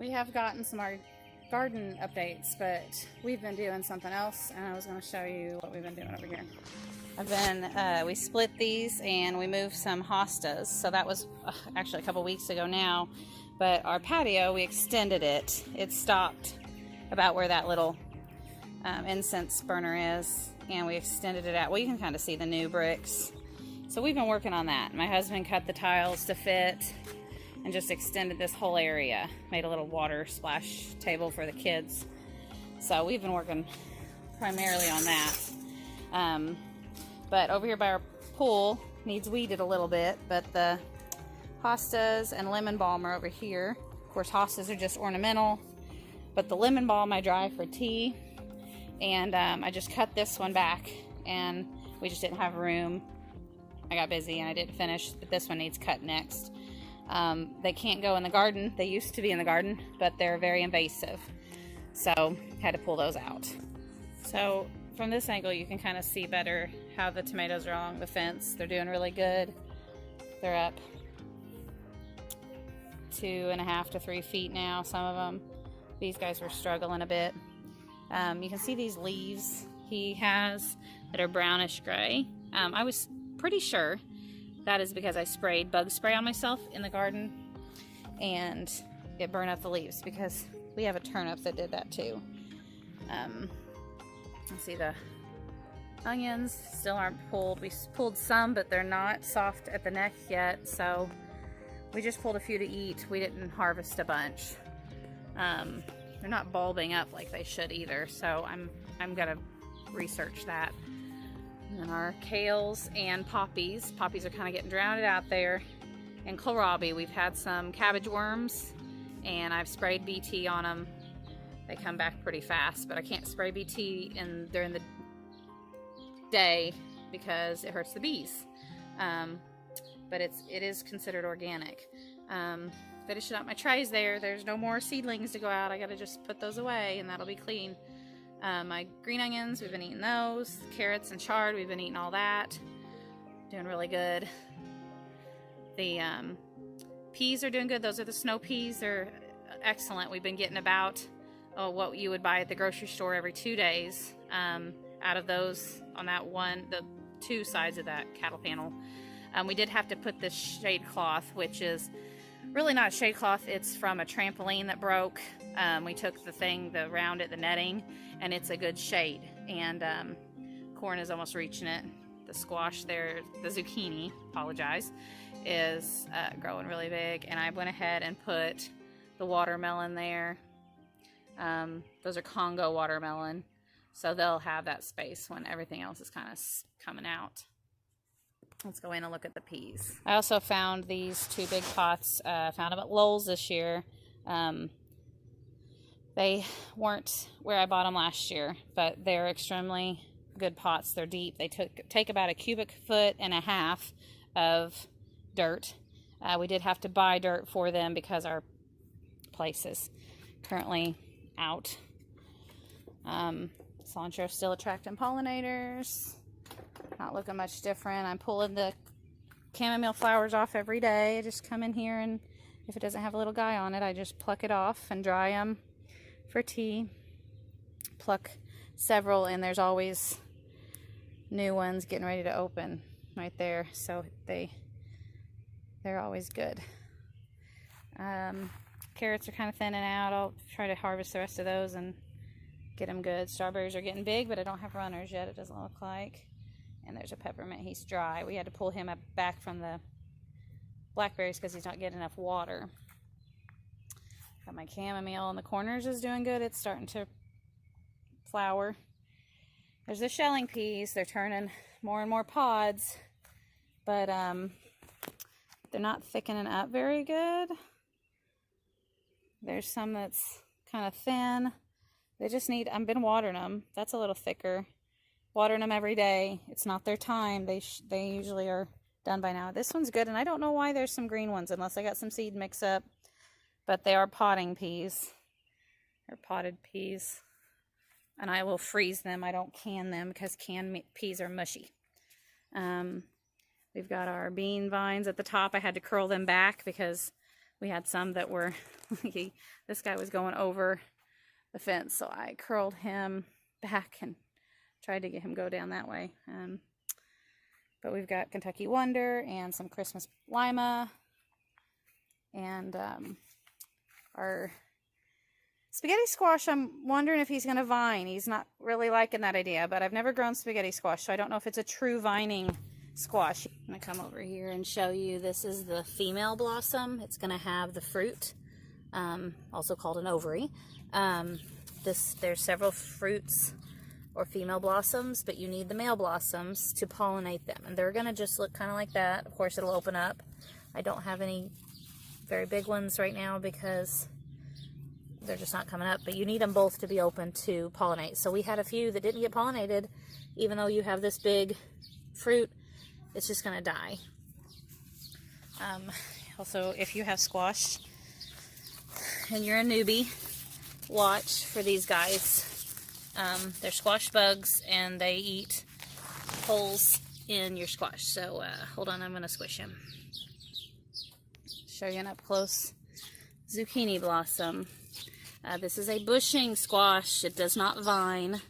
We have gotten some our garden updates, but we've been doing something else, and I was going to show you what we've been doing over here. We split these and we moved some hostas, so that was actually a couple weeks ago now, but our patio, we extended it. It stopped about where that little incense burner is, and we extended it out. Well, you can kind of see the new bricks. So we've been working on that. My husband cut the tiles to fit and just extended this whole area. Made a little water splash table for the kids. So we've been working primarily on that. But over here by our pool, needs weeded a little bit, but the hostas and lemon balm are over here. Of course, hostas are just ornamental, but the lemon balm I dry for tea. And I just cut this one back, and we just didn't have room. I got busy and I didn't finish, but this one needs cut next. They can't go in the garden. They used to be in the garden, but they're very invasive, so had to pull those out. So from this angle you can kind of see better how the tomatoes are along the fence. They're doing really good. They're up 2.5 to 3 feet now, some of them. These guys were struggling a bit. You can see these leaves he has that are brownish gray. I was pretty sure that is because I sprayed bug spray on myself in the garden and it burned up the leaves, because we have a turnip that did that too. Let's see, the onions still aren't pulled. We pulled some, but they're not soft at the neck yet, so we just pulled a few to eat. We didn't harvest a bunch. They're not bulbing up like they should either, so I'm gonna research that. And our kales and poppies. Poppies are kind of getting drowned out there. And kohlrabi, we've had some cabbage worms, and I've sprayed BT on them. They come back pretty fast, but I can't spray BT during the day because it hurts the bees. But it is considered organic. Finishing up my trays there. There's no more seedlings to go out. I gotta just put those away and that'll be clean. My green onions, we've been eating those. Carrots and chard, we've been eating all that. Doing really good. The peas are doing good. Those are the snow peas. They're excellent. We've been getting about what you would buy at the grocery store every 2 days out of those on that the 2 sides of that cattle panel. We did have to put this shade cloth, which is really not a shade cloth. It's from a trampoline that broke. We took the round at the netting, and it's a good shade. And corn is almost reaching it. The squash there, the zucchini, apologize, is growing really big. And I went ahead and put the watermelon there. Those are Congo watermelon, so they'll have that space when everything else is kind of coming out. Let's go in and look at the peas. I also found these 2 big pots. Found them at Lowe's this year. They weren't where I bought them last year, but they're extremely good pots. They're deep. They take about 1.5 cubic foot of dirt. We did have to buy dirt for them because our place is currently out. Cilantro still attracting pollinators. Not looking much different. I'm pulling the chamomile flowers off every day. I just come in here, and if it doesn't have a little guy on it, I just pluck it off and dry them for tea. Pluck several, and there's always new ones getting ready to open right there, so they're always good. Carrots are kind of thinning out. I'll try to harvest the rest of those and get them good. Strawberries are getting big, but I don't have runners yet, it doesn't look like. And there's a peppermint. He's dry. We had to pull him back from the blackberries because he's not getting enough water. Got my chamomile in the corners is doing good. It's starting to flower. There's the shelling peas. They're turning more and more pods, but they're not thickening up very good. There's some that's kind of thin. They just need, I've been watering them. That's a little thicker. Watering them every day. It's not their time. They usually are done by now. This one's good, and I don't know why there's some green ones unless I got some seed mix up, but they are potting peas. They're potted peas, and I will freeze them. I don't can them because canned peas are mushy. We've got our bean vines at the top. I had to curl them back because We had some that were, this guy was going over the fence, so I curled him back and tried to get him go down that way. But we've got Kentucky Wonder and some Christmas Lima, and our spaghetti squash, I'm wondering if he's going to vine. He's not really liking that idea, but I've never grown spaghetti squash, so I don't know if it's a true vining squash. I'm going to come over here and show you. This is the female blossom. It's going to have the fruit, also called an ovary. There's several fruits or female blossoms, but you need the male blossoms to pollinate them, and they're going to just look kind of like that. Of course, it'll open up. I don't have any very big ones right now because they're just not coming up, but you need them both to be open to pollinate. So we had a few that didn't get pollinated. Even though you have this big fruit, it's just going to die. Also, if you have squash and you're a newbie, watch for these guys. They're squash bugs, and they eat holes in your squash. So hold on, I'm going to squish him. Show you an up close zucchini blossom. This is a bushing squash. It does not vine.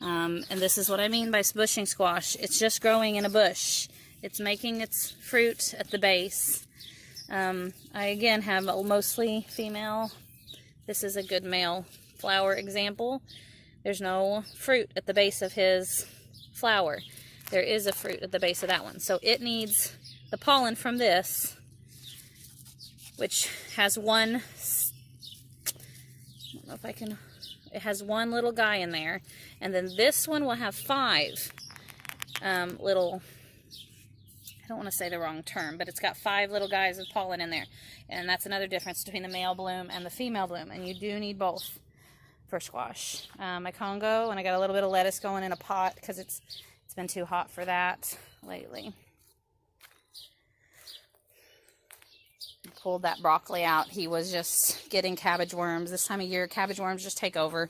And this is what I mean by bushing squash. It's just growing in a bush. It's making its fruit at the base. I again have mostly female. This is a good male flower example. There's no fruit at the base of his flower. There is a fruit at the base of that one. So it needs the pollen from this, which has one, I don't know if I can, it has one little guy in there. And then this one will have 5 little, I don't want to say the wrong term, but it's got 5 little guys of pollen in there. And that's another difference between the male bloom and the female bloom. And you do need both for squash. My Congo, and I got a little bit of lettuce going in a pot because it's been too hot for that lately. Pulled that broccoli out. He was just getting cabbage worms. This time of year, cabbage worms just take over.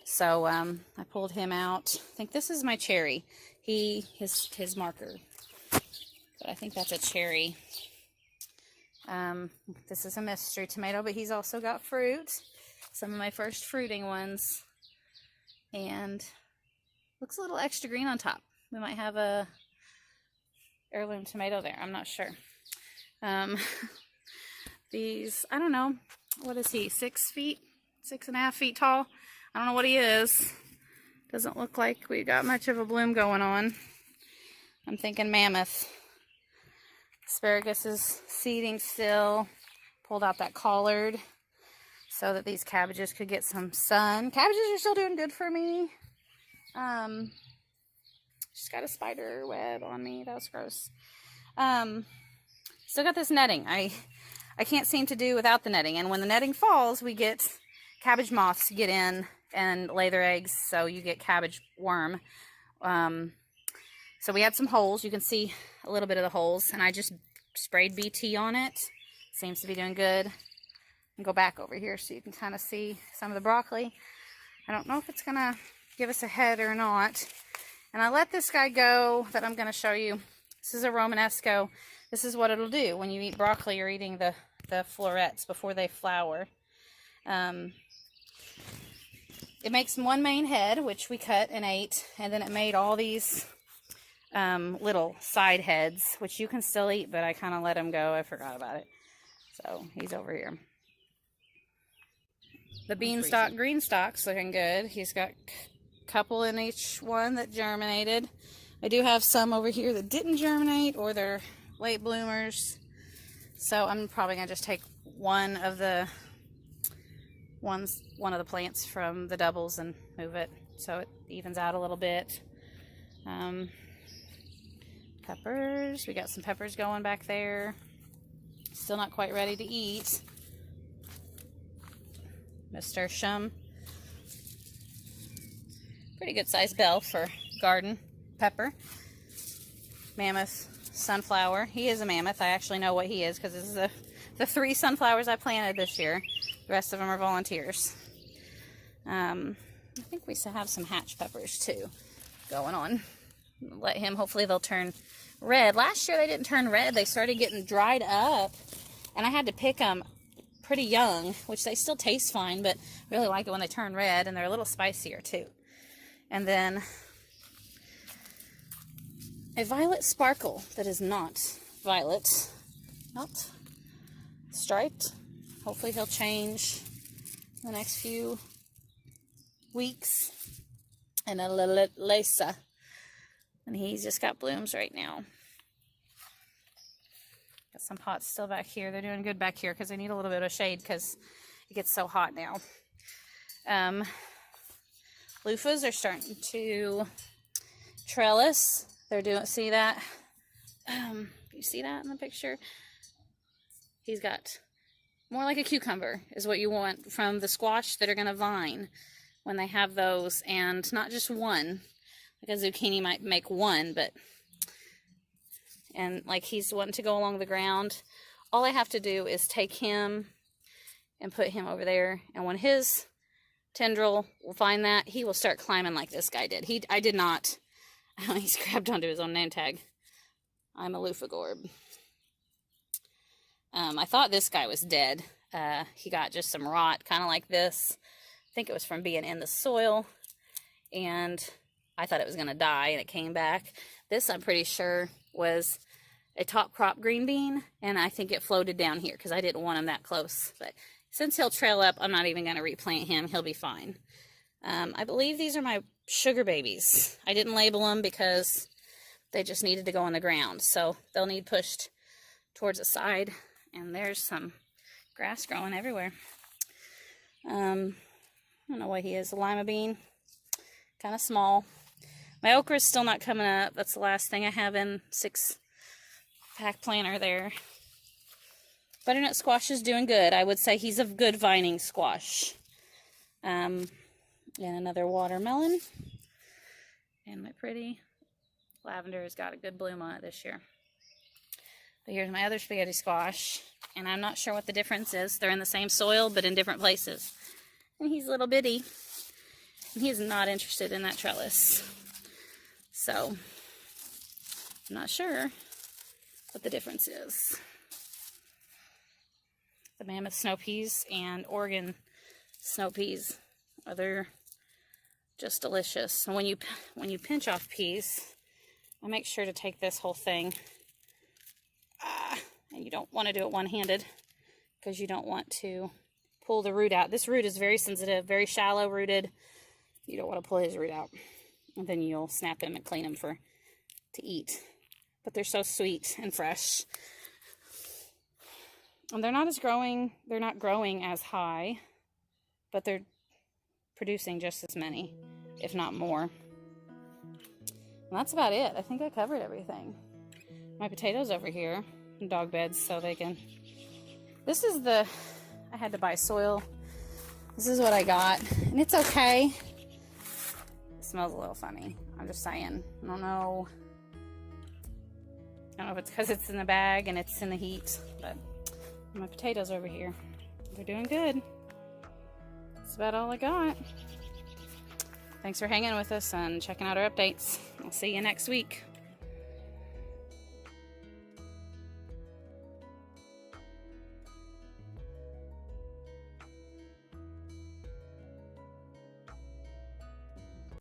So I pulled him out. I think this is my cherry. His marker. But I think that's a cherry. This is a mystery tomato, but he's also got fruit. Some of my first fruiting ones. And looks a little extra green on top. We might have a heirloom tomato there. I'm not sure. These, I don't know. What is he? 6 feet? 6.5 feet tall? I don't know what he is. Doesn't look like we got much of a bloom going on. I'm thinking mammoth. Asparagus is seeding still. Pulled out that collard so that these cabbages could get some sun. Cabbages are still doing good for me. Just got a spider web on me. That was gross. Still got this netting. I can't seem to do without the netting. And when the netting falls, we get cabbage moths get in and lay their eggs. So you get cabbage worm. So we had some holes. You can see a little bit of the holes. And I just sprayed BT on it. Seems to be doing good. And go back over here so you can kind of see some of the broccoli. I don't know if it's going to give us a head or not. And I let this guy go that I'm going to show you. This is a Romanesco. This is what it'll do when you eat broccoli. You're eating the florets before they flower. It makes one main head, which we cut and ate. And then it made all these little side heads, which you can still eat, but I kind of let him go. I forgot about it. So he's over here. The beanstalk green stalk's looking good. He's got a couple in each one that germinated. I do have some over here that didn't germinate, or they're late bloomers. So I'm probably gonna just take one of the plants from the doubles and move it so it evens out a little bit. Peppers. We got some peppers going back there. Still not quite ready to eat. Nasturtium. Pretty good sized bell for garden pepper. Mammoth sunflower. He is a mammoth. I actually know what he is because this is the 3 sunflowers I planted this year. The rest of them are volunteers. I think we still have some hatch peppers too going on. Let him, hopefully they'll turn red. Last year they didn't turn red. They started getting dried up and I had to pick them pretty young, which they still taste fine, but I really like it when they turn red, and they're a little spicier too. And then a violet sparkle that is not violet, not striped. Hopefully he'll change in the next few weeks. And a Lisa, and he's just got blooms right now. Got some pots still back here. They're doing good back here because they need a little bit of shade because it gets so hot now. Luffas are starting to trellis. They're doing, see that? You see that in the picture? He's got more like a cucumber is what you want from the squash that are going to vine when they have those, and not just one. Like a zucchini might make one, but, and like he's wanting to go along the ground. All I have to do is take him and put him over there, and when his tendril will find that, he will start climbing like this guy did. I did not. He's grabbed onto his own name tag. I'm a Luffa gourd. I thought this guy was dead. He got just some rot, kind of like this. I think it was from being in the soil, and I thought it was going to die, and it came back. This, I'm pretty sure, was a top crop green bean, and I think it floated down here because I didn't want him that close. But since he'll trail up, I'm not even going to replant him. He'll be fine. I believe these are my sugar babies. I didn't label them because they just needed to go on the ground, so they'll need pushed towards the side. And there's some grass growing everywhere. I don't know what he is, a lima bean, kind of small. My okra is still not coming up. That's the last thing I have in 6-pack planter there. Butternut squash is doing good. I would say he's a good vining squash. And another watermelon. And my pretty lavender has got a good bloom on it this year. But here's my other spaghetti squash. And I'm not sure what the difference is. They're in the same soil, but in different places. And he's little bitty. And he's not interested in that trellis. So, I'm not sure what the difference is. The mammoth snow peas and Oregon snow peas, they're just delicious. And when you pinch off peas, I make sure to take this whole thing. And you don't want to do it one-handed because you don't want to pull the root out. This root is very sensitive, very shallow rooted. You don't want to pull his root out. And then you'll snap him and clean him to eat. But they're so sweet and fresh. And they're not growing as high, but they're producing just as many, if not more. And that's about it. I think I covered everything. My potatoes over here, dog beds, so they can... This is I had to buy soil. This is what I got, and it's okay. It smells a little funny. I'm just saying. I don't know if it's because it's in the bag and it's in the heat, but my potatoes over here, they're doing good. That's about all I got. Thanks for hanging with us and checking out our updates. I'll see you next week.